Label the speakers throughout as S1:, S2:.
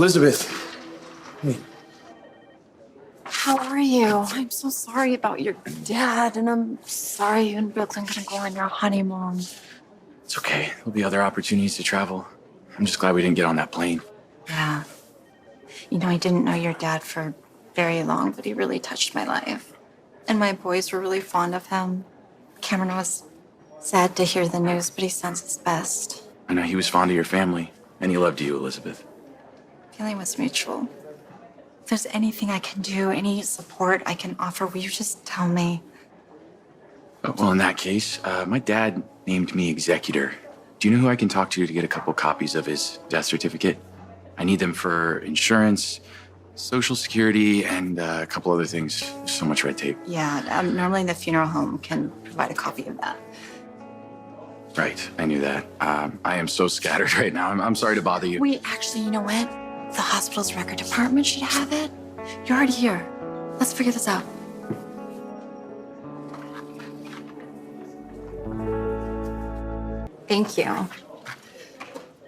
S1: Elizabeth. Hey.
S2: How are you? I'm so sorry about your dad, and I'm sorry you and Brooklyn couldn't go on your honeymoon.
S1: It's okay. There'll be other opportunities to travel. I'm just glad we didn't get on that plane.
S2: Yeah. You know, I didn't know your dad for very long, but he really touched my life. And my boys were really fond of him. Cameron was sad to hear the news, but he sends his best.
S1: I know he was fond of your family, and he loved you, Elizabeth.
S2: Feeling was mutual. If there's anything I can do, any support I can offer, will you just tell me?
S1: Well, in that case, my dad named me executor. Do you know who I can talk to get a couple copies of his death certificate? I need them for insurance, Social Security, and a couple other things. There's so much red tape.
S2: Yeah, normally the funeral home can provide a copy of that.
S1: Right, I knew that. I am so scattered right now. I'm sorry to bother you.
S2: Wait, actually, you know what? The hospital's record department should have it. You're already here. Let's figure this out. Thank you.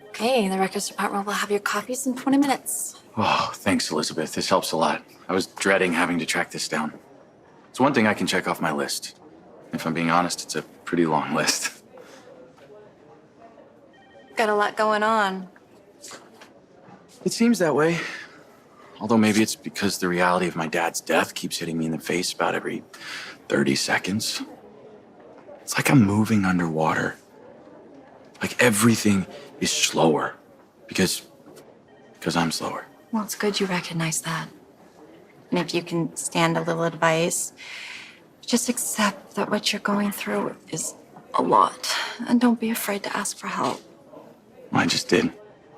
S2: Okay, the records department will have your copies in 20 minutes.
S1: Oh, thanks, Elizabeth. This helps a lot. I was dreading having to track this down. It's one thing I can check off my list. If I'm being honest, it's a pretty long list.
S2: Got a lot going on.
S1: It seems that way. Although maybe it's because the reality of my dad's death keeps hitting me in the face about every 30 seconds. It's like I'm moving underwater. Like everything is slower because I'm slower.
S2: Well, it's good you recognize that. And if you can stand a little advice, just accept that what you're going through is a lot. And don't be afraid to ask for help.
S1: Well, I just did.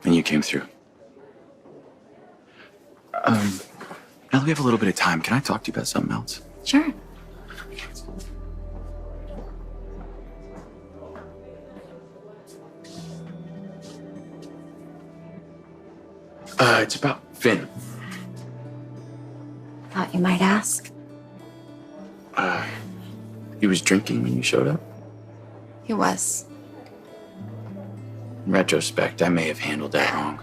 S1: And you came through. Now that we have a little bit of time, can I talk to you about something else?
S2: Sure.
S1: It's about Finn.
S2: Thought you might ask.
S1: He was drinking when you showed up?
S2: He was.
S1: In retrospect, I may have handled that wrong.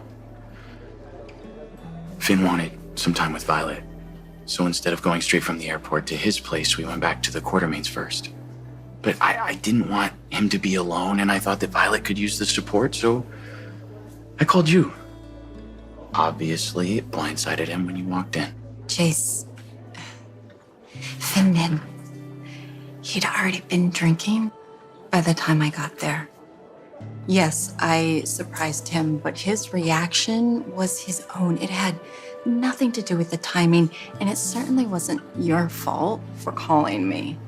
S1: Finn wanted some time with Violet. So instead of going straight from the airport to his place, we went back to the Quartermains first. But I didn't want him to be alone, and I thought that Violet could use the support, so I called you. Obviously, it blindsided him when you walked in.
S2: Chase. Finn did. He'd already been drinking by the time I got there. Yes, I surprised him, but his reaction was his own. It had nothing to do with the timing, and it certainly wasn't your fault for calling me.